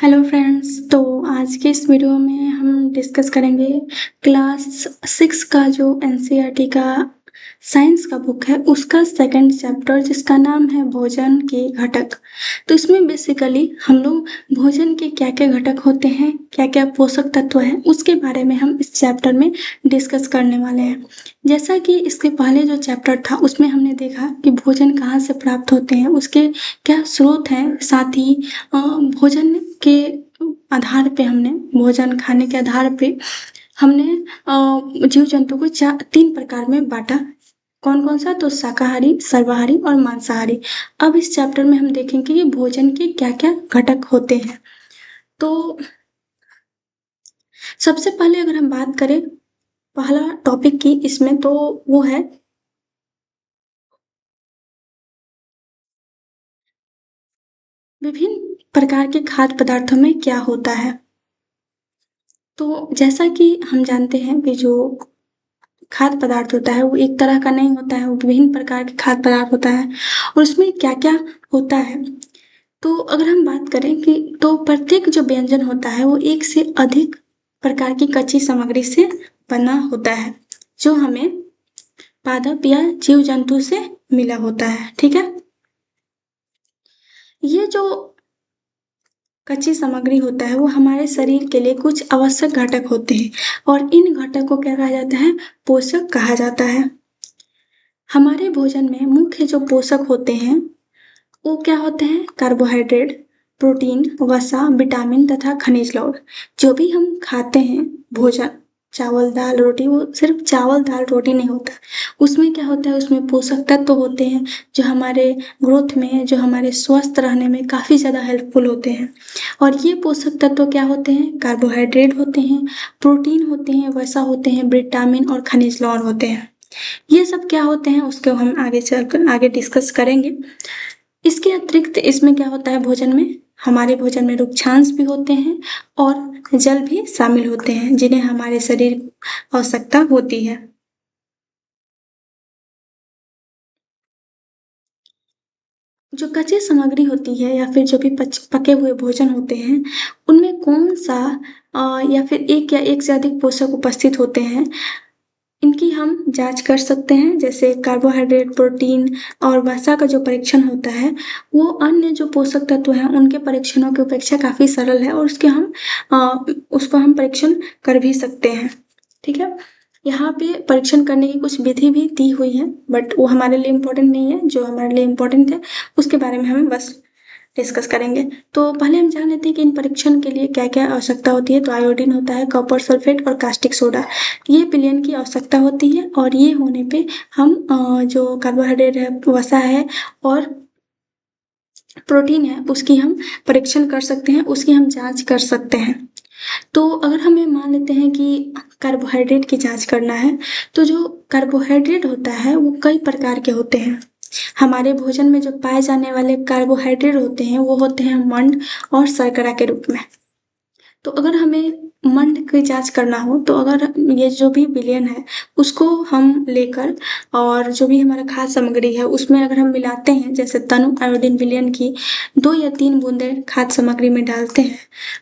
Hello friends. तो आज के इस वीडियो में हम डिस्कस करेंगे क्लास 6 का जो एनसीईआरटी का साइंस का बुक है उसका सेकंड चैप्टर जिसका नाम है भोजन के घटक। तो इसमें बेसिकली हम लोग भोजन के क्या क्या घटक होते हैं, क्या क्या पोषक तत्व हैं, उसके बारे में हम इस चैप्टर में डिस्कस करने वाले हैं। जैसा कि इसके पहले जो चैप्टर था उसमें हमने देखा कि भोजन कहाँ से प्राप्त होते हैं, उसके क्या स्रोत हैं, साथ ही भोजन के आधार पे हमने भोजन खाने के आधार पे हमने जीव जंतु को तीन प्रकार में बांटा। कौन कौन सा? तो शाकाहारी, सर्वाहारी और मांसाहारी। अब इस चैप्टर में हम देखेंगे कि भोजन के क्या क्या घटक होते हैं। तो सबसे पहले अगर हम बात करें पहला टॉपिक की इसमें, तो वो है विभिन्न प्रकार के खाद्य पदार्थों में क्या होता है। तो जैसा कि हम जानते हैं कि जो खाद्य पदार्थ होता है वो एक तरह का नहीं होता है, वो विभिन्न प्रकार के खाद्य पदार्थ होता है और उसमें क्या क्या होता है। तो अगर हम बात करें कि तो प्रत्येक जो व्यंजन होता है वो एक से अधिक प्रकार की कच्ची सामग्री से बना होता है जो हमें पादप या जीव जंतु से मिला होता है। ठीक है, ये जो कच्ची सामग्री होता है वो हमारे शरीर के लिए कुछ आवश्यक घटक होते हैं और इन घटक को क्या कहा जाता है? पोषक कहा जाता है। हमारे भोजन में मुख्य जो पोषक होते हैं वो क्या होते हैं? कार्बोहाइड्रेट, प्रोटीन, वसा, विटामिन तथा खनिज लवण। जो भी हम खाते हैं भोजन, चावल दाल रोटी, वो सिर्फ चावल दाल रोटी नहीं होता, उसमें क्या होता है? उसमें पोषक तत्व होते हैं जो हमारे ग्रोथ में, जो हमारे स्वस्थ रहने में काफ़ी ज़्यादा हेल्पफुल होते हैं। और ये पोषक तत्व क्या होते हैं? कार्बोहाइड्रेट होते हैं, प्रोटीन होते हैं, वसा होते हैं, विटामिन और खनिज लवण होते हैं। ये सब क्या होते हैं उसको हम आगे चलकर आगे डिस्कस करेंगे। इसके अतिरिक्त इसमें क्या होता है? भोजन में, हमारे भोजन में रुक्षांश भी होते हैं और जल भी शामिल होते हैं जिन्हें हमारे शरीर को आवश्यकता होती है। जो कच्ची सामग्री होती है या फिर जो भी पके हुए भोजन होते हैं उनमें कौन सा या फिर एक या एक से अधिक पोषक उपस्थित होते हैं, इनकी हम जांच कर सकते हैं। जैसे कार्बोहाइड्रेट, प्रोटीन और वसा का जो परीक्षण होता है वो अन्य जो पोषक तत्व हैं उनके परीक्षणों की अपेक्षा काफ़ी सरल है और उसको हम परीक्षण कर भी सकते हैं। ठीक है, यहाँ पे परीक्षण करने की कुछ विधि भी दी हुई है बट वो हमारे लिए इम्पोर्टेंट नहीं है। जो हमारे लिए इम्पोर्टेंट है उसके बारे में हम बस डिस्कस करेंगे। तो पहले हम जान लेते हैं कि इन परीक्षण के लिए क्या क्या आवश्यकता होती है। तो आयोडीन होता है, कॉपर सल्फेट और कास्टिक सोडा, ये विलयन की आवश्यकता होती है और ये होने पे हम जो कार्बोहाइड्रेट है, वसा है और प्रोटीन है उसकी हम परीक्षण कर सकते हैं, उसकी हम जांच कर सकते हैं। तो अगर हमें मान लेते हैं कि कार्बोहाइड्रेट की जांच करना है, तो जो कार्बोहाइड्रेट होता है वो कई प्रकार के होते हैं। हमारे भोजन में जो पाए जाने वाले कार्बोहाइड्रेट होते हैं वो होते हैं मंड और शर्करा के रूप में। तो अगर हमें मंड की जांच करना हो तो अगर ये जो भी विलयन है उसको हम लेकर और जो भी हमारा खाद्य सामग्री है उसमें अगर हम मिलाते हैं, जैसे तनु आयोडीन विलयन की 2 या 3 बूंदें खाद्य सामग्री में डालते हैं,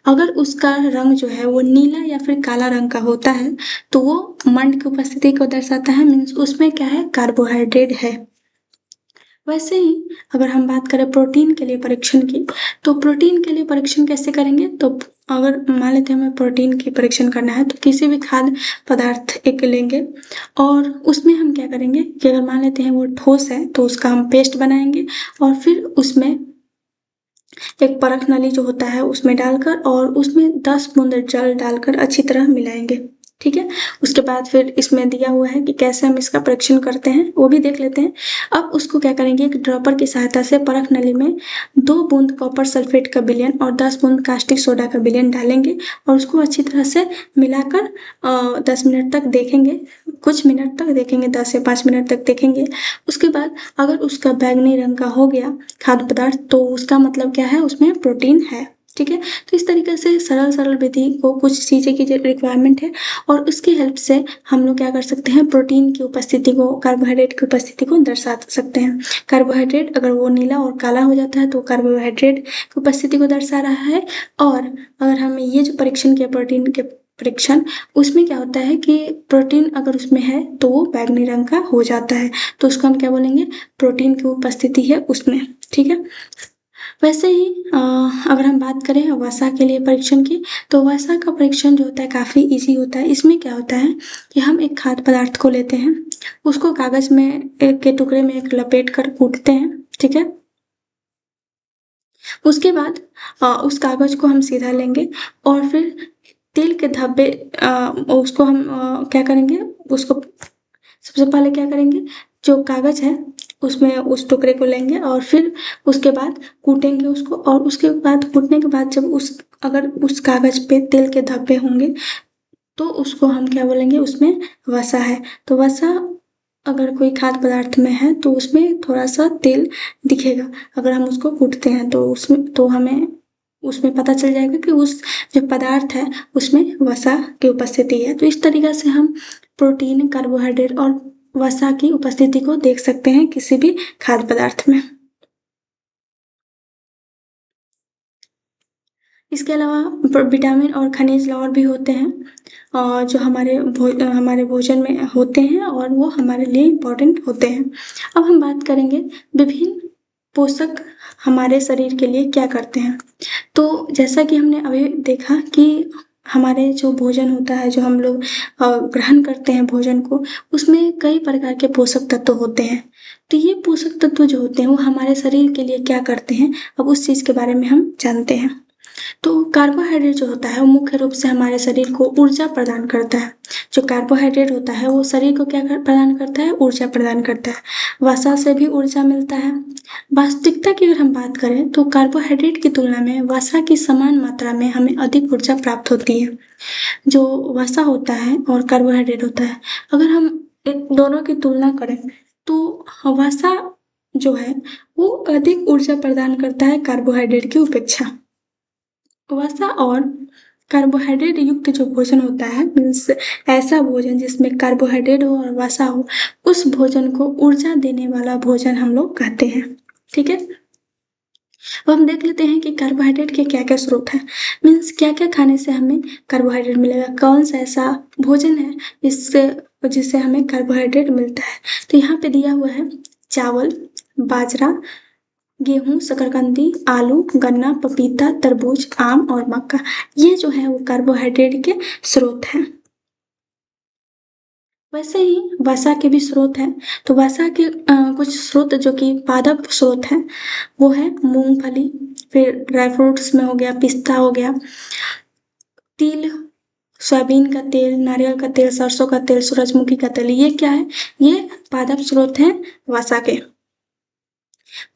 अगर उसका रंग जो है वो नीला या फिर काला रंग का होता है तो वो मंड की उपस्थिति को दर्शाता है, मीन्स उसमें क्या है? कार्बोहाइड्रेट है। वैसे ही अगर हम बात करें प्रोटीन के लिए परीक्षण की, तो प्रोटीन के लिए परीक्षण कैसे करेंगे? तो अगर मान लेते हैं हमें प्रोटीन की परीक्षण करना है तो किसी भी खाद्य पदार्थ एक लेंगे और उसमें हम क्या करेंगे कि अगर मान लेते हैं वो ठोस है तो उसका हम पेस्ट बनाएंगे और फिर उसमें एक परख नली जो होता है उसमें डालकर और उसमें 10 बूंद जल डालकर अच्छी तरह मिलाएंगे। ठीक है, उसके बाद फिर इसमें दिया हुआ है कि कैसे हम इसका परीक्षण करते हैं वो भी देख लेते हैं। अब उसको क्या करेंगे, एक ड्रॉपर की सहायता से परख नली में 2 बूंद कॉपर सल्फेट का विलयन और 10 बूंद कास्टिक सोडा का विलयन डालेंगे और उसको अच्छी तरह से मिलाकर 10 मिनट तक देखेंगे, कुछ मिनट तक देखेंगे, 10 से 5 मिनट तक देखेंगे। उसके बाद अगर उसका बैंगनी रंग का हो गया खाद्य पदार्थ तो उसका मतलब क्या है? उसमें प्रोटीन है। ठीक है। तो इस तरीके से सरल विधि को कुछ चीज़ें की रिक्वायरमेंट है और उसकी हेल्प से हम लोग क्या कर सकते हैं, प्रोटीन की उपस्थिति को, कार्बोहाइड्रेट की उपस्थिति को दर्शा सकते हैं। कार्बोहाइड्रेट अगर वो नीला और काला हो जाता है तो कार्बोहाइड्रेट की उपस्थिति को दर्शा रहा है। और अगर हमें ये जो परीक्षण किया प्रोटीन के परीक्षण, उसमें क्या होता है कि प्रोटीन अगर उसमें है तो वो बैंगनी रंग का हो जाता है, तो उसको हम क्या बोलेंगे, प्रोटीन की उपस्थिति है उसमें। ठीक है। वैसे ही अगर हम बात करें वसा के लिए परीक्षण की, तो वसा का परीक्षण जो होता है काफ़ी इजी होता है। इसमें क्या होता है कि हम एक खाद्य पदार्थ को लेते हैं, उसको कागज़ में एक के टुकड़े में एक लपेट कर कूटते हैं। ठीक है। उसके बाद उस कागज़ को हम सीधा लेंगे और फिर तेल के धब्बे उसको हम क्या करेंगे, उसको सबसे पहले क्या करेंगे, जो कागज़ है उसमें उस टुकड़े को लेंगे और फिर उसके बाद कूटेंगे उसको, और उसके बाद कूटने के बाद जब अगर उस कागज़ पे तेल के धब्बे होंगे तो उसको हम क्या बोलेंगे, उसमें वसा है। तो वसा अगर कोई खाद्य पदार्थ में है तो उसमें थोड़ा-सा तेल दिखेगा। अगर हम उसको कूटते हैं तो हमें उसमें पता चल जाएगा कि उस जो पदार्थ है उसमें वसा की उपस्थिति है। तो इस तरीक़े से हम प्रोटीन, कार्बोहाइड्रेट और वसा की उपस्थिति को देख सकते हैं किसी भी खाद्य पदार्थ में। इसके अलावा विटामिन और खनिज लवण भी होते हैं जो हमारे भोजन में होते हैं और वो हमारे लिए इम्पोर्टेंट होते हैं। अब हम बात करेंगे विभिन्न पोषक हमारे शरीर के लिए क्या करते हैं। तो जैसा कि हमने अभी देखा कि हमारे जो भोजन होता है, जो हम लोग ग्रहण करते हैं भोजन को, उसमें कई प्रकार के पोषक तत्व होते हैं। तो ये पोषक तत्व जो होते हैं वो हमारे शरीर के लिए क्या करते हैं, अब उस चीज़ के बारे में हम जानते हैं। तो कार्बोहाइड्रेट जो होता है वो मुख्य रूप से हमारे शरीर को ऊर्जा प्रदान करता है। जो कार्बोहाइड्रेट होता है वो शरीर को क्या प्रदान करता है, ऊर्जा प्रदान करता है। वसा से भी ऊर्जा मिलता है। वास्तविकता की अगर हम बात करें तो कार्बोहाइड्रेट की तुलना में वसा की समान मात्रा में हमें अधिक ऊर्जा प्राप्त होती है। जो वसा होता है और कार्बोहाइड्रेट होता है, अगर हम इन दोनों की तुलना करें तो वसा जो है वो अधिक ऊर्जा प्रदान करता है कार्बोहाइड्रेट की उपेक्षा। वसा और कार्बोहाइड्रेट युक्त जो भोजन होता है, मीन्स ऐसा भोजन जिसमें कार्बोहाइड्रेट हो और वसा हो, उस भोजन को ऊर्जा देने वाला भोजन हम लोग कहते हैं। ठीक है। अब हम देख लेते हैं कि कार्बोहाइड्रेट के क्या क्या स्रोत हैं, मीन्स क्या क्या खाने से हमें कार्बोहाइड्रेट मिलेगा, कौन सा ऐसा भोजन है जिससे हमें कार्बोहाइड्रेट मिलता है। तो यहाँ पे दिया हुआ है चावल, बाजरा, गेहूँ, शकरकंदी, आलू, गन्ना, पपीता, तरबूज, आम और मक्का। ये जो है वो कार्बोहाइड्रेट के स्रोत हैं। वैसे ही वसा के भी स्रोत हैं। तो वसा के कुछ स्रोत जो कि पादप स्रोत हैं वो है मूंगफली, फिर ड्राई फ्रूट्स में हो गया पिस्ता हो गया, तिल, सोयाबीन का तेल, नारियल का तेल, सरसों का तेल, सूरजमुखी का तेल, ये क्या है, ये पादप स्रोत हैं वसा के।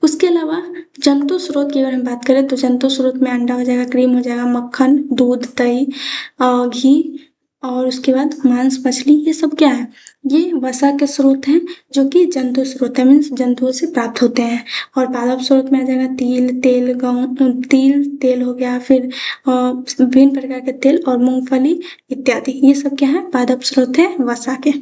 उसके अलावा जंतु स्रोत की अगर हम बात करें तो जंतु स्रोत में अंडा हो जाएगा, क्रीम हो जाएगा, मक्खन, दूध, दही, घी और उसके बाद मांस, मछली, ये सब क्या है, ये वसा के स्रोत हैं जो कि जंतु स्रोत है, मीन्स जंतुओं से प्राप्त होते हैं। और पादप स्रोत में आ जाएगा तिल तेल हो गया, फिर विभिन्न प्रकार के तेल और मूंगफली इत्यादि, ये सब क्या है, पादप स्रोत है वसा के।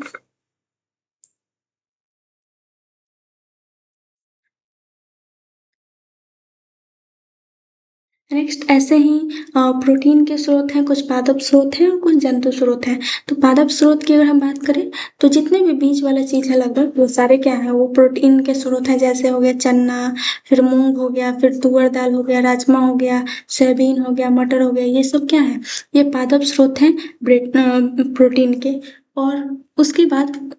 नेक्स्ट ऐसे ही प्रोटीन के स्रोत हैं, कुछ पादप स्रोत हैं और कुछ जंतु स्रोत हैं। तो पादप स्रोत की अगर हम बात करें तो जितने भी बीज वाला चीज़ है लगभग वो सारे क्या हैं, वो प्रोटीन के स्रोत हैं। जैसे हो गया चना, फिर मूंग हो गया, फिर तुअर दाल हो गया, राजमा हो गया, सोयाबीन हो गया, मटर हो गया, ये सब क्या है, ये पादप स्रोत हैं प्रोटीन के। और उसके बाद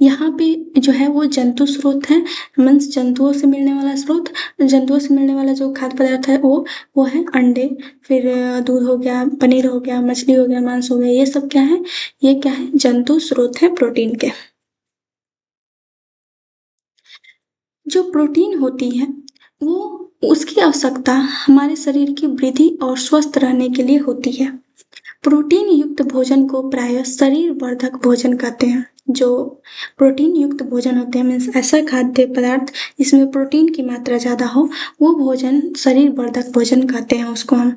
यहाँ पे जो है वो जंतु स्रोत है, मीन्स जंतुओं से मिलने वाला स्रोत, जंतुओं से मिलने वाला जो खाद्य पदार्थ है वो है अंडे, फिर दूध हो गया, पनीर हो गया, मछली हो गया, मांस हो गया, ये सब क्या है, ये क्या है, जंतु स्रोत है प्रोटीन के। जो प्रोटीन होती है वो उसकी आवश्यकता हमारे शरीर की वृद्धि और स्वस्थ रहने के लिए होती है। प्रोटीन युक्त भोजन को प्रायः शरीर वर्धक भोजन कहते हैं। जो प्रोटीन युक्त भोजन होते हैं मीन्स ऐसा खाद्य पदार्थ जिसमें प्रोटीन की मात्रा ज़्यादा हो, वो भोजन शरीर वर्धक भोजन कहते हैं उसको हम।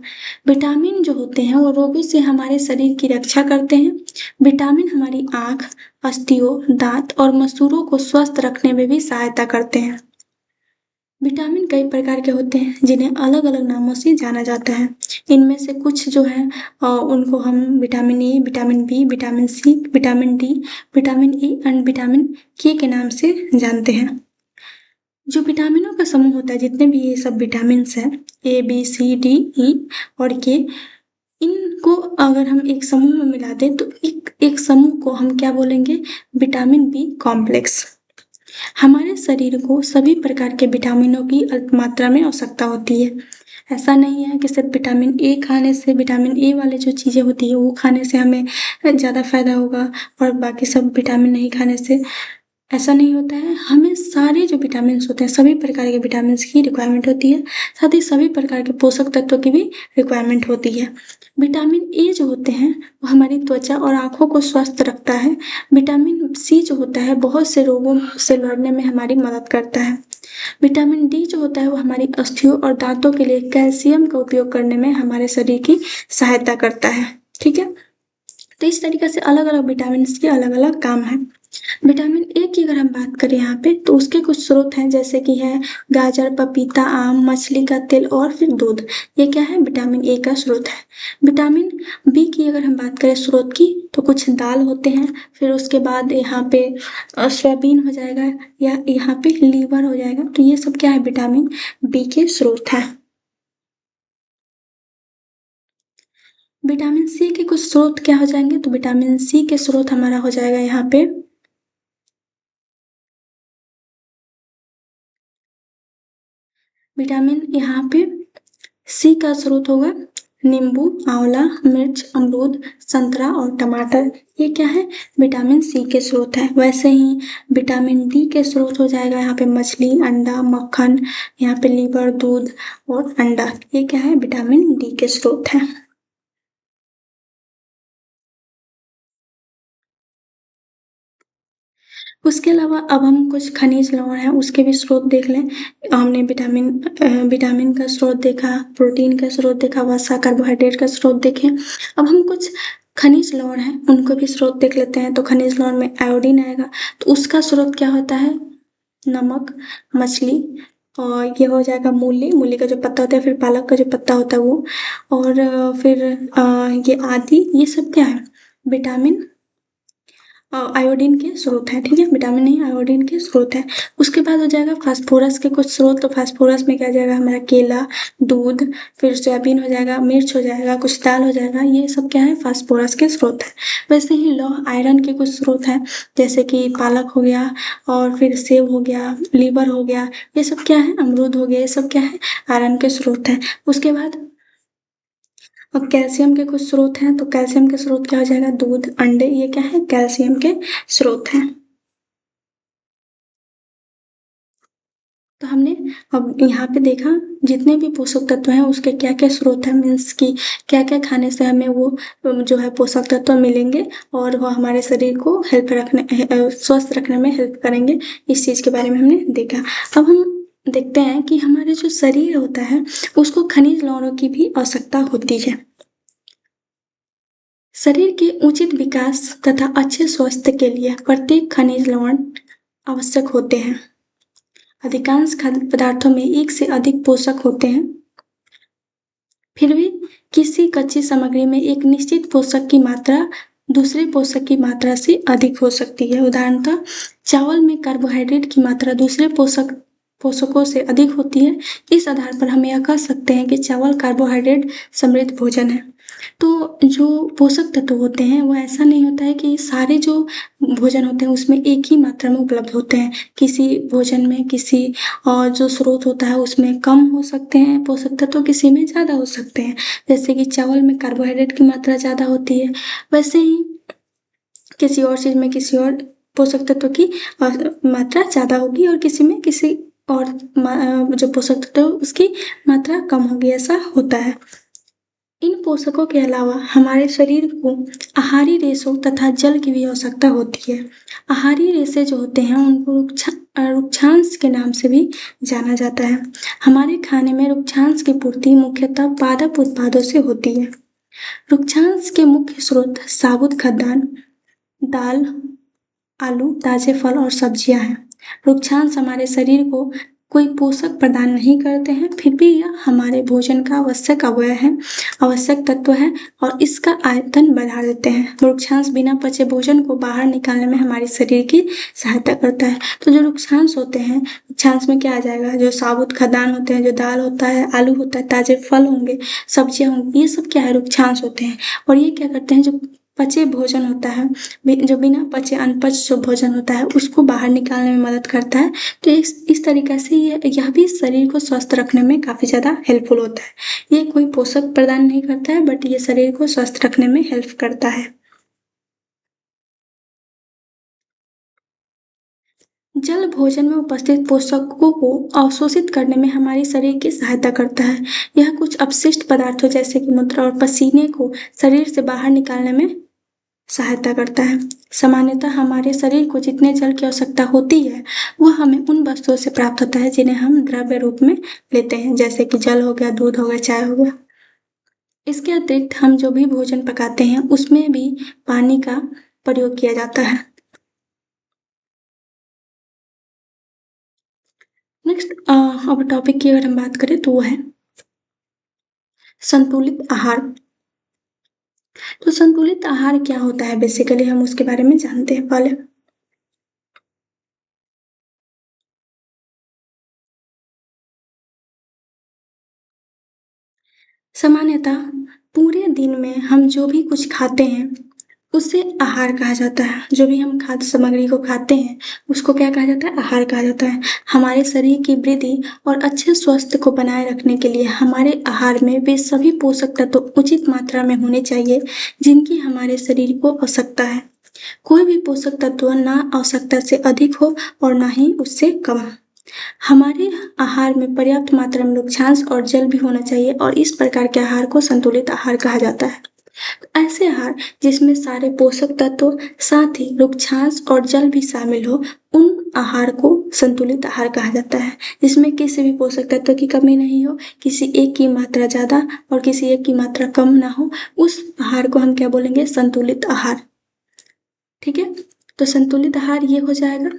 विटामिन जो होते हैं वो रोगों से हमारे शरीर की रक्षा करते हैं। विटामिन हमारी आँख, अस्थियों, दांत और मसूड़ों को स्वस्थ रखने में भी सहायता करते हैं। विटामिन कई प्रकार के होते हैं जिन्हें अलग अलग नामों से जाना जाता है। इनमें से कुछ जो है उनको हम vitamin A, vitamin B, vitamin C, vitamin D, vitamin E and vitamin K नाम से जानते हैं। जो विटामिनों का समूह होता है, जितने भी ये सब विटामिन्स हैं ए, बी, सी, डी, ई और के, इनको अगर हम एक समूह में मिला दें तो एक समूह को हम क्या बोलेंगे? Vitamin B complex. हमारे शरीर को सभी प्रकार के विटामिनों की अल्प मात्रा में आवश्यकता होती है। ऐसा नहीं है कि सिर्फ विटामिन ए खाने से, विटामिन ए वाले जो चीज़ें होती है वो खाने से हमें ज़्यादा फायदा होगा और बाकी सब विटामिन नहीं खाने से, ऐसा नहीं होता है। हमें सारे जो विटामिन्स होते हैं, सभी प्रकार के विटामिन्स की रिक्वायरमेंट होती है, साथ ही सभी प्रकार के पोषक तत्वों की भी रिक्वायरमेंट होती है। विटामिन ए जो होते हैं वो हमारी त्वचा और आँखों को स्वस्थ रखता है। विटामिन सी जो होता है बहुत से रोगों से लड़ने में हमारी मदद करता है। विटामिन डी जो होता है वो हमारी अस्थियों और दांतों के लिए कैल्शियम का उपयोग करने में हमारे शरीर की सहायता करता है। ठीक है, तो इस तरीके से अलग अलग विटामिन के अलग अलग काम हैं। विटामिन ए की अगर हम बात करें यहाँ पे तो उसके कुछ स्रोत हैं, जैसे कि है गाजर, पपीता, आम, मछली का तेल और फिर दूध। ये क्या है? विटामिन ए का स्रोत है। विटामिन बी की अगर हम बात करें स्रोत की तो कुछ दाल होते हैं, फिर उसके बाद यहाँ पे सोयाबीन हो जाएगा या यहाँ पे लीवर हो जाएगा। तो ये सब क्या है? विटामिन बी के स्रोत है। विटामिन सी के कुछ स्रोत क्या हो जाएंगे? तो विटामिन सी के स्रोत हमारा हो जाएगा यहाँ पे विटामिन, यहाँ पे सी का स्रोत होगा नींबू, आंवला, मिर्च, अमरूद, संतरा और टमाटर। ये क्या है? विटामिन सी के स्रोत है। वैसे ही विटामिन डी के स्रोत हो जाएगा यहाँ पे मछली, अंडा, मक्खन, यहाँ पे लीवर, दूध और अंडा। ये क्या है? विटामिन डी के स्रोत है। उसके अलावा अब हम कुछ खनिज लवण हैं उसके भी स्रोत देख लें। हमने विटामिन का स्रोत देखा, प्रोटीन का स्रोत देखा, वसा कार्बोहाइड्रेट का स्रोत देखे। अब हम कुछ खनिज लवण हैं उनको भी स्रोत देख लेते हैं। तो खनिज लवण में आयोडीन आएगा, तो उसका स्रोत क्या होता है? नमक, मछली, और ये हो जाएगा मूली, मूली का जो पत्ता होता है, फिर पालक का जो पत्ता होता है वो, और फिर ये आदि, ये सब क्या है? विटामिन आयोडीन के स्रोत है। ठीक है, विटामिन नहीं, आयोडीन के स्रोत है। उसके बाद हो जाएगा फास्फोरस के कुछ स्रोत। तो फास्फोरस में क्या जाएगा? हमारा केला, दूध, फिर सोयाबीन हो जाएगा, मिर्च हो जाएगा, कुछ दाल हो जाएगा। ये सब क्या है? फास्फोरस के स्रोत है। वैसे ही लौह आयरन के कुछ स्रोत हैं, जैसे कि पालक हो गया और फिर सेब हो गया, लीवर हो गया, ये सब क्या है? अमरूद हो गया, ये सब क्या है? आयरन के स्रोत है। उसके बाद अब कैल्शियम के कुछ स्रोत हैं। तो कैल्शियम के स्रोत क्या हो जाएगा? दूध, अंडे, ये क्या है? कैल्शियम के स्रोत हैं। तो हमने अब यहाँ पे देखा जितने भी पोषक तत्व हैं उसके क्या क्या स्रोत हैं, मीन्स कि क्या क्या खाने से हमें वो जो है पोषक तत्व मिलेंगे और वो हमारे शरीर को स्वस्थ रखने में हेल्प करेंगे। इस चीज़ के बारे में हमने देखा। अब हम देखते हैं कि हमारे जो शरीर होता है उसको खनिज लवणों की भी आवश्यकता होती है। शरीर के उचित विकास तथा अच्छे स्वास्थ्य के लिए प्रत्येक खनिज लवण आवश्यक होते हैं। अधिकांश खाद्य पदार्थों में एक से अधिक पोषक होते हैं, फिर भी किसी कच्ची सामग्री में एक निश्चित पोषक की मात्रा दूसरे पोषक की मात्रा से अधिक हो सकती है। उदाहरणतः चावल में कार्बोहाइड्रेट की मात्रा दूसरे पोषकों से अधिक होती है। इस आधार पर हम यह कह सकते हैं कि चावल कार्बोहाइड्रेट समृद्ध भोजन है। तो जो पोषक तत्व होते हैं वो ऐसा नहीं होता है कि सारे जो भोजन होते हैं उसमें एक ही मात्रा में उपलब्ध होते हैं। किसी भोजन में किसी और जो स्रोत होता है उसमें कम हो सकते हैं पोषक तत्व, किसी में ज़्यादा हो सकते हैं। जैसे कि चावल में कार्बोहाइड्रेट की मात्रा ज़्यादा होती है, वैसे ही किसी और चीज़ में किसी और पोषक तत्व की मात्रा ज़्यादा होगी और किसी में किसी और जो पोषक तत्व उसकी मात्रा कम होगी, ऐसा होता है। इन पोषकों के अलावा हमारे शरीर को आहारी रेशों तथा जल की भी आवश्यकता होती है। आहारी रेशे जो होते हैं उनको रुक्षांश के नाम से भी जाना जाता है। हमारे खाने में रुक्षांश की पूर्ति मुख्यतः पादप उत्पादों से होती है। रुक्षांश के मुख्य स्रोत साबुत खाद्यान्न, दाल, आलू, ताजे फल और सब्जियां हैं। रुक्षांश हमारे शरीर को कोई पोषक प्रदान नहीं करते हैं, फिर भी यह हमारे भोजन का आवश्यक अवयव है, आवश्यक तत्व है और इसका आयतन बढ़ा देते हैं। रुक्षांश बिना पचे भोजन को बाहर निकालने में हमारे शरीर की सहायता करता है। तो जो रुक्षांश होते हैं, रुक्षांश में क्या आ जाएगा? जो साबुत खाद्यान्न होते हैं, जो दाल होता है, आलू होता है, ताजे फल होंगे, सब्जियां होंगी, ये सब क्या है? रुक्षांश होते हैं। और ये क्या करते हैं? जो पचे भोजन होता है, जो बिना पचे अनपच जो भोजन होता है उसको बाहर निकालने में मदद करता है। तो इस तरीके से यह भी शरीर को स्वस्थ रखने में काफ़ी ज़्यादा हेल्पफुल होता है। ये कोई पोषक प्रदान नहीं करता है, बट ये शरीर को स्वस्थ रखने में हेल्प करता है। जल भोजन में उपस्थित पोषकों को अवशोषित करने में हमारे शरीर की सहायता करता है। यह कुछ अपशिष्ट पदार्थों जैसे कि मूत्र और पसीने को शरीर से बाहर निकालने में सहायता करता है। सामान्यतः हमारे शरीर को जितने जल की आवश्यकता होती है वह हमें उन वस्तुओं से प्राप्त होता है जिन्हें हम द्रव्य रूप में लेते हैं, जैसे कि जल हो गया, दूध हो गया, चाय हो गया। इसके अतिरिक्त हम जो भी भोजन पकाते हैं उसमें भी पानी का प्रयोग किया जाता है। नेक्स्ट अब टॉपिक की अगर हम बात करें तो वो है संतुलित आहार। तो संतुलित आहार क्या होता है? बेसिकली हम उसके बारे में जानते हैं पहले। सामान्यतः पूरे दिन में हम जो भी कुछ खाते हैं उसे आहार कहा जाता है। जो भी हम खाद्य सामग्री को खाते हैं उसको क्या कहा जाता है? आहार कहा जाता है। हमारे शरीर की वृद्धि और अच्छे स्वास्थ्य को बनाए रखने के लिए हमारे आहार में वे सभी पोषक तत्व उचित मात्रा में होने चाहिए जिनकी हमारे शरीर को आवश्यकता है। कोई भी पोषक तत्व ना आवश्यकता से अधिक हो और ना ही उससे कम। हमारे आहार में पर्याप्त मात्रा में रुक्षांश और जल भी होना चाहिए और इस प्रकार के आहार को संतुलित आहार कहा जाता है। ऐसे आहार जिसमें सारे पोषक तत्व साथ ही रुक्षांश और जल भी शामिल हो उन आहार को संतुलित आहार कहा जाता है। जिसमें किसी भी पोषक तत्व की कमी नहीं हो, किसी एक की मात्रा ज्यादा और किसी एक की मात्रा कम ना हो, उस आहार को हम क्या बोलेंगे? संतुलित आहार। ठीक है, तो संतुलित आहार ये हो जाएगा।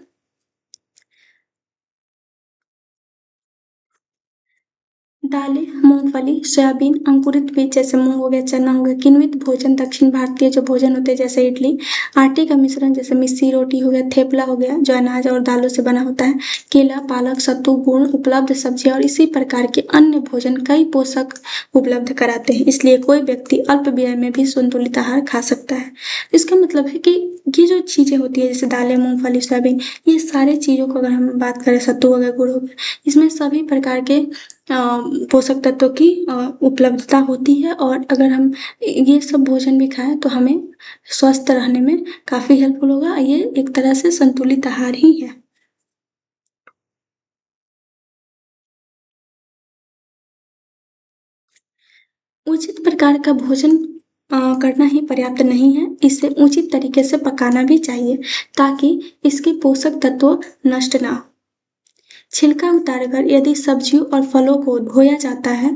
दालें, मूंगफली, सोयाबीन, अंकुरित बीज जैसे मूंग हो गया, चना हो गया, किण्वित भोजन दक्षिण भारतीय जो भोजन होते हैं जैसे इडली, आटे का मिश्रण जैसे मिस्सी रोटी हो गया, थेपला हो गया जो अनाज और दालों से बना होता है, केला, पालक, सत्तू, गुड़, उपलब्ध सब्जियां और इसी प्रकार के अन्य भोजन कई पोषक उपलब्ध कराते हैं। इसलिए कोई व्यक्ति अल्प व्यय में भी संतुलित आहार खा सकता है। इसका मतलब है कि ये जो चीजें होती है जैसे दालें, मूंगफली, सोयाबीन, ये सारे चीजों को अगर हम बात करें, सत्तू हो गया, गुड़ हो गया, इसमें सभी प्रकार के पोषक तत्वों की उपलब्धता होती है और अगर हम ये सब भोजन भी खाएं तो हमें स्वस्थ रहने में काफ़ी हेल्पफुल होगा। ये एक तरह से संतुलित आहार ही है। उचित प्रकार का भोजन करना ही पर्याप्त नहीं है, इसे उचित तरीके से पकाना भी चाहिए ताकि इसके पोषक तत्व नष्ट ना हो। छिलका उतारकर यदि सब्जियों और फलों को धोया जाता है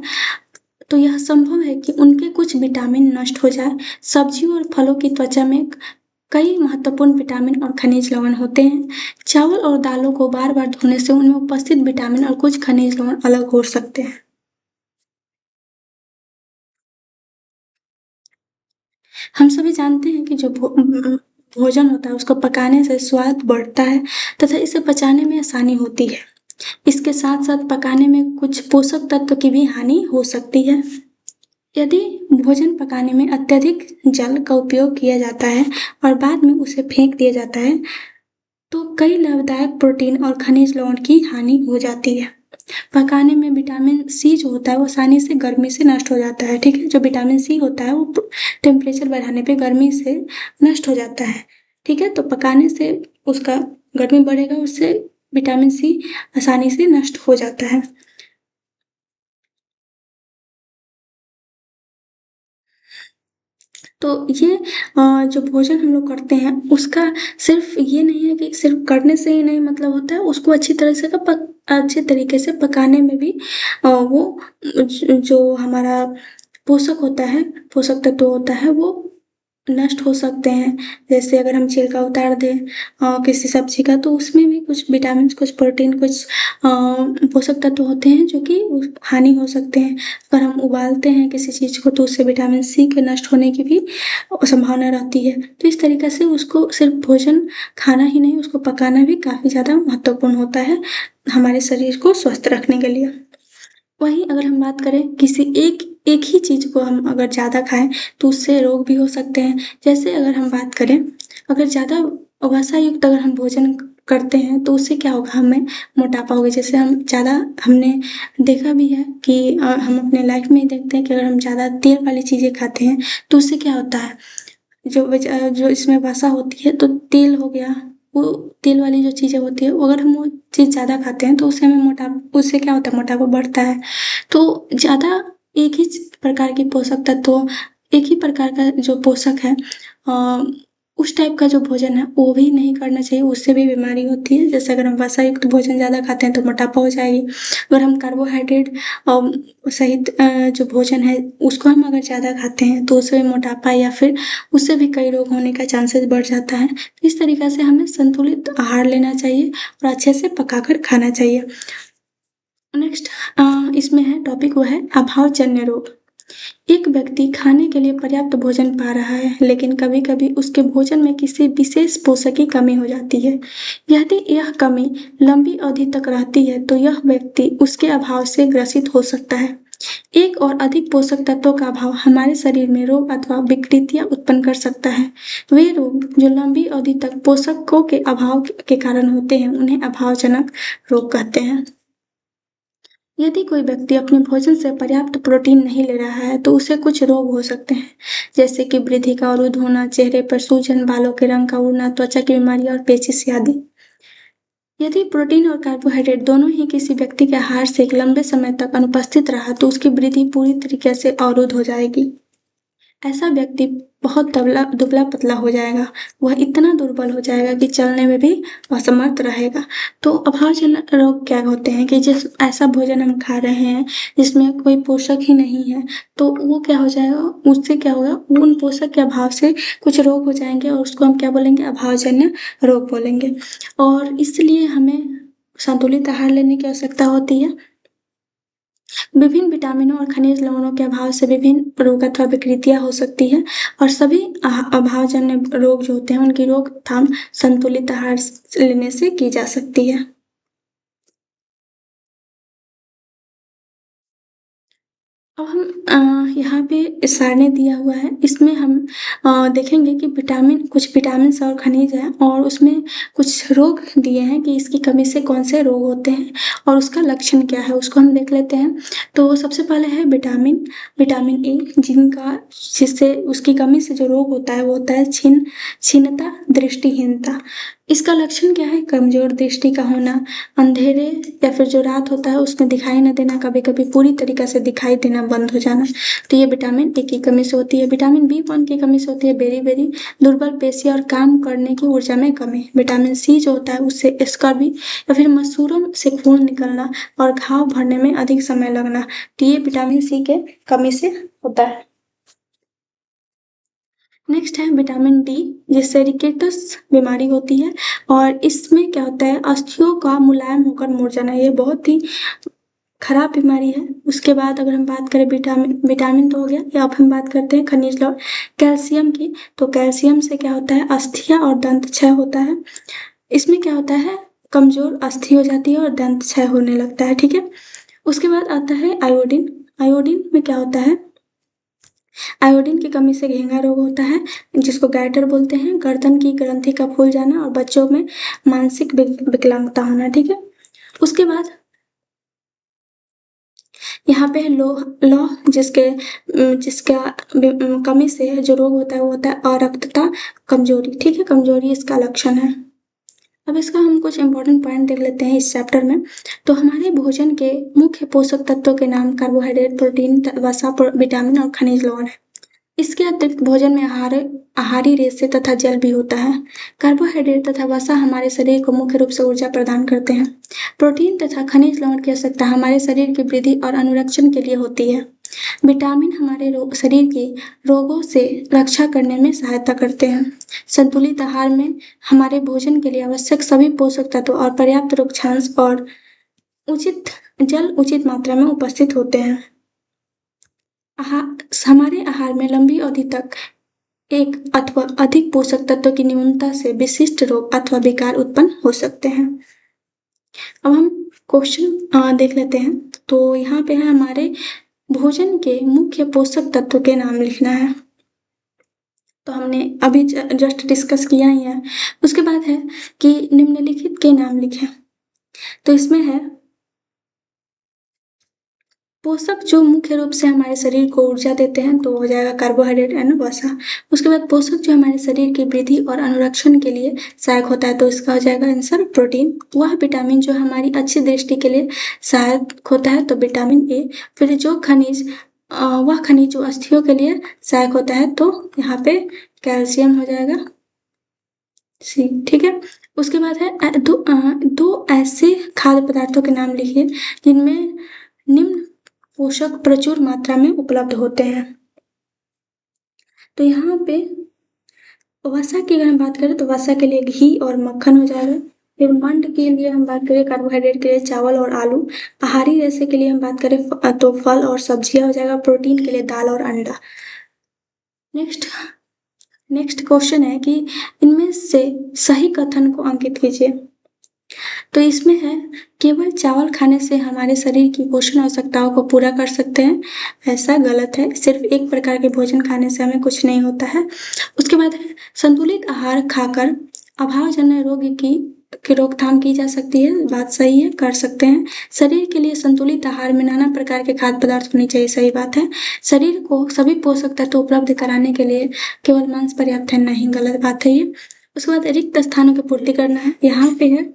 तो यह संभव है कि उनके कुछ विटामिन नष्ट हो जाए। सब्जियों और फलों की त्वचा में कई महत्वपूर्ण विटामिन और खनिज लवण होते हैं। चावल और दालों को बार बार धोने से उनमें उपस्थित विटामिन और कुछ खनिज लवण अलग हो सकते हैं। हम सभी जानते हैं कि जो भोजन होता है उसको पकाने से स्वाद बढ़ता है तथा इसे पचाने में आसानी होती है। इसके साथ साथ पकाने में कुछ पोषक तत्व की भी हानि हो सकती है। यदि भोजन पकाने में अत्यधिक जल का उपयोग किया जाता है और बाद में उसे फेंक दिया जाता है तो कई लाभदायक प्रोटीन और खनिज लवण की हानि हो जाती है। पकाने में विटामिन सी जो होता है वो आसानी से गर्मी से नष्ट हो जाता है। ठीक है, जो विटामिन सी होता है वो टेम्परेचर बढ़ाने पे गर्मी से नष्ट हो जाता है। ठीक है, तो पकाने से उसका गर्मी बढ़ेगा, उससे विटामिन सी आसानी से नष्ट हो जाता है। तो ये जो भोजन हम लोग करते हैं उसका सिर्फ़ ये नहीं है कि सिर्फ़ करने से ही नहीं मतलब होता है, उसको अच्छे तरीके से पकाने में भी वो जो हमारा पोषक होता है, पोषक तत्व होता है वो नष्ट हो सकते हैं। जैसे अगर हम छिलका उतार दें किसी सब्ज़ी का तो उसमें भी कुछ विटामिन्स, कुछ प्रोटीन, कुछ पोषक तत्व होते हैं जो कि हानि हो सकते हैं। अगर हम उबालते हैं किसी चीज़ को तो उससे विटामिन सी के नष्ट होने की भी संभावना रहती है। तो इस तरीक़े से उसको सिर्फ़ भोजन खाना ही नहीं, उसको पकाना भी काफ़ी ज़्यादा महत्वपूर्ण होता है, हमारे शरीर को स्वस्थ रखने के लिए। वहीं अगर हम बात करें किसी एक ही चीज़ को हम अगर ज़्यादा खाएँ तो उससे रोग भी हो सकते हैं। जैसे अगर हम बात करें, अगर ज़्यादा वसा युक्त अगर हम भोजन करते हैं तो उससे क्या होगा, हमें मोटापा होगा। जैसे हमने देखा भी है कि हम अपने लाइफ़ में ही देखते हैं कि अगर हम ज़्यादा तेल वाली चीज़ें खाते हैं तो उससे क्या होता है, जो इसमें वसा होती है तो तेल हो गया, वो तेल वाली जो चीज़ें होती है वो अगर हम वो चीज़ ज़्यादा खाते हैं तो उससे क्या होता है, मोटापा बढ़ता है। तो ज़्यादा एक ही प्रकार के पोषक तत्व, एक ही प्रकार का जो पोषक है उस टाइप का जो भोजन है वो भी नहीं करना चाहिए, उससे भी बीमारी होती है। जैसे अगर हम वसा युक्त भोजन ज़्यादा खाते हैं तो मोटापा हो जाएगी। अगर हम कार्बोहाइड्रेट सहित जो भोजन है उसको हम अगर ज़्यादा खाते हैं तो उससे भी मोटापा या फिर उससे भी कई रोग होने का चांसेस बढ़ जाता है। तो इस तरीक़े से हमें संतुलित आहार लेना चाहिए और अच्छे से पकाकर खाना चाहिए। नेक्स्ट इसमें है टॉपिक, वो है अभावजन्य रोग। एक व्यक्ति खाने के लिए पर्याप्त भोजन पा रहा है, लेकिन कभी-कभी उसके भोजन में किसी विशेष पोषक की कमी हो जाती है। यदि यह कमी लंबी अवधि तक रहती है, तो यह व्यक्ति उसके अभाव से ग्रसित हो सकता है। एक और अधिक पोषक तत्वों का अभाव हमारे शरीर में रोग अथवा विकृतियां उत्पन्न कर सकता है। वे रोग जो लंबी अवधि तक पोषकों के अभाव के कारण होते हैं, उन्हें अभावजनक रोग कहते हैं। यदि कोई व्यक्ति अपने भोजन से पर्याप्त प्रोटीन नहीं ले रहा है तो उसे कुछ रोग हो सकते हैं, जैसे कि वृद्धि का अवरुद्ध होना, चेहरे पर सूजन, बालों के रंग का उड़ना, त्वचा की बीमारियां और पेचिश आदि। यदि प्रोटीन और कार्बोहाइड्रेट दोनों ही किसी व्यक्ति के आहार से एक लंबे समय तक अनुपस्थित रहा तो उसकी वृद्धि पूरी तरीके से अवरुद्ध हो जाएगी। ऐसा व्यक्ति बहुत दुबला-पतला हो जाएगा, वह इतना दुर्बल हो जाएगा कि चलने में भी असमर्थ रहेगा। तो अभावजन्य रोग क्या होते हैं कि जिस ऐसा भोजन हम खा रहे हैं जिसमें कोई पोषक ही नहीं है, तो वो क्या हो जाएगा, उससे क्या होगा, उन पोषक के अभाव से कुछ रोग हो जाएँगे और उसको हम क्या बोलेंगे, अभावजन्य रोग बोलेंगे। और इसलिए हमें संतुलित आहार लेने की आवश्यकता होती है। विभिन्न विटामिनों और खनिज लवणों के अभाव से विभिन्न रोग अथवा विकृतियाँ हो सकती है और सभी अभावजन्य रोग जो होते हैं उनकी रोकथाम संतुलित आहार लेने से की जा सकती है। अब हम यहाँ पे सारणी दिया हुआ है, इसमें हम देखेंगे कि कुछ विटामिन्स और खनिज हैं और उसमें कुछ रोग दिए हैं कि इसकी कमी से कौन से रोग होते हैं और उसका लक्षण क्या है, उसको हम देख लेते हैं। तो सबसे पहले है विटामिन ए, जिससे उसकी कमी से जो रोग होता है वो होता है क्षीणता, दृष्टिहीनता। इसका लक्षण क्या है, कमज़ोर दृष्टि का होना, अंधेरे या फिर जो रात होता है उसमें दिखाई न देना, कभी-कभी पूरी तरीक़ा से दिखाई देना बंद हो जाना। तो ये विटामिन ए की कमी से होती है। विटामिन बी1 की कमी से होती है बेरी-बेरी, दुर्बल पेशी और काम करने की ऊर्जा में कमी। विटामिन सी जो होता है उससे स्कर्वी या फिर मसूड़ों से खून निकलना और घाव भरने में अधिक समय लगना। तो ये विटामिन सी के कमी से होता है। नेक्स्ट है विटामिन डी, जिससे रिकेटस बीमारी होती है और इसमें क्या होता है, अस्थियों का मुलायम होकर मुड़ जाना, ये बहुत ही खराब बीमारी है। उसके बाद अगर हम बात करें विटामिन तो हो गया, या अब हम बात करते हैं खनिज लवण कैल्शियम की। तो कैल्शियम से क्या होता है, अस्थियाँ और दंत क्षय होता है। इसमें क्या होता है, कमज़ोर अस्थि हो जाती है और दंत क्षय होने लगता है, ठीक है। उसके बाद आता है आयोडीन। आयोडीन में क्या होता है, आयोडीन की कमी से घेंघा रोग होता है, जिसको गैटर बोलते हैं, गर्दन की ग्रंथि का फूल जाना और बच्चों में मानसिक विकलांगता होना, ठीक है। उसके बाद यहाँ पे है लौह लौह जिसका कमी से जो रोग होता है वो होता है अरक्तता, कमजोरी, ठीक है, कमजोरी इसका लक्षण है। अब इसका हम कुछ इंपॉर्टेंट पॉइंट देख लेते हैं इस चैप्टर में। तो हमारे भोजन के मुख्य पोषक तत्वों के नाम कार्बोहाइड्रेट, प्रोटीन, वसा, विटामिन और खनिज लवण है। इसके अतिरिक्त भोजन में आहारी रेशे तथा जल भी होता है। कार्बोहाइड्रेट तथा वसा हमारे शरीर को मुख्य रूप से ऊर्जा प्रदान करते हैं। प्रोटीन तथा खनिज लवण की आवश्यकता हमारे शरीर की वृद्धि और अनुरक्षण के लिए होती है। विटामिन हमारे शरीर की रोगों से रक्षा करने में सहायता करते हैं। संतुलित आहार में हमारे भोजन के लिए आवश्यक सभी पोषक तत्व और पर्याप्त रुक्षांश और उचित जल उचित मात्रा में उपस्थित होते हैं। हमारे आहार में लंबी अवधि तक एक अथवा अधिक पोषक तत्व की न्यूनता से विशिष्ट रोग अथवा विकार उत्पन्न हो सकते हैं। अब हम क्वेश्चन देख लेते हैं। तो यहाँ पे है हमारे भोजन के मुख्य पोषक तत्व के नाम लिखना है। तो हमने अभी जस्ट डिस्कस किया ही है। उसके बाद है कि निम्नलिखित के नाम लिखें। तो इसमें है पोषक जो मुख्य रूप से हमारे शरीर को ऊर्जा देते हैं, तो हो जाएगा कार्बोहाइड्रेट एंड वसा। उसके बाद पोषक जो हमारे शरीर की वृद्धि और अनुरक्षण के लिए सहायक होता है, तो इसका हो जाएगा आंसर प्रोटीन। वह विटामिन जो हमारी अच्छी दृष्टि के लिए सहायक होता है, तो विटामिन ए। फिर जो खनिज वह खनिज जो अस्थियों के लिए सहायक होता है, तो यहाँ पे कैल्शियम हो जाएगा सी। ठीक है। उसके बाद है दो ऐसे खाद्य पदार्थों के नाम लिखिए जिनमें निम्न पोषक प्रचुर मात्रा में उपलब्ध होते हैं। तो यहाँ पे वसा की अगर हम बात करें तो वसा के लिए घी और मक्खन हो जाएगा। फिर मंड के लिए हम बात करें, कार्बोहाइड्रेट के लिए चावल और आलू। आहारी रेशे के लिए हम बात करें तो फल और सब्जियां हो जाएगा। प्रोटीन के लिए दाल और अंडा। नेक्स्ट क्वेश्चन है कि इनमें से सही कथन को अंकित कीजिए। तो इसमें है केवल चावल खाने से हमारे शरीर की पोषण आवश्यकताओं को पूरा कर सकते हैं, ऐसा गलत है। सिर्फ एक प्रकार के भोजन खाने से हमें कुछ नहीं होता है। उसके बाद है संतुलित आहार खाकर अभावजन्य रोग की रोकथाम की जा सकती है, बात सही है, कर सकते हैं। शरीर के लिए संतुलित आहार में नाना प्रकार के खाद्य पदार्थ होनी चाहिए, सही बात है। शरीर को सभी पोषक तत्व उपलब्ध कराने के लिए केवल मांस पर्याप्त है, नहीं, गलत बात है ये। उसके बाद रिक्त स्थानों की पूर्ति करना है, यहाँ पे है।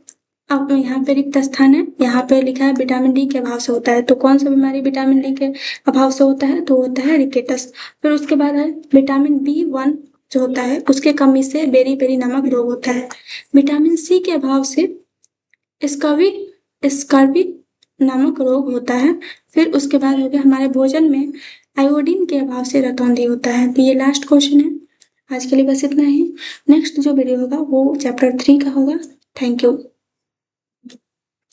अब यहाँ पे रिक्त स्थान है, यहाँ पे लिखा है विटामिन डी के अभाव से होता है। तो कौन सा बीमारी विटामिन डी के अभाव से होता है, तो होता है रिकेटस। फिर उसके बाद है विटामिन B1 जो होता है उसके कमी से बेरी बेरी नामक रोग होता है। विटामिन सी के अभाव से स्कर्वी नामक रोग होता है। फिर उसके बाद हो गया हमारे भोजन में आयोडीन के अभाव से रतौंधी होता है। तो ये लास्ट क्वेश्चन है। आज के लिए बस इतना ही। नेक्स्ट जो वीडियो होगा वो चैप्टर 3 का होगा। Thank you.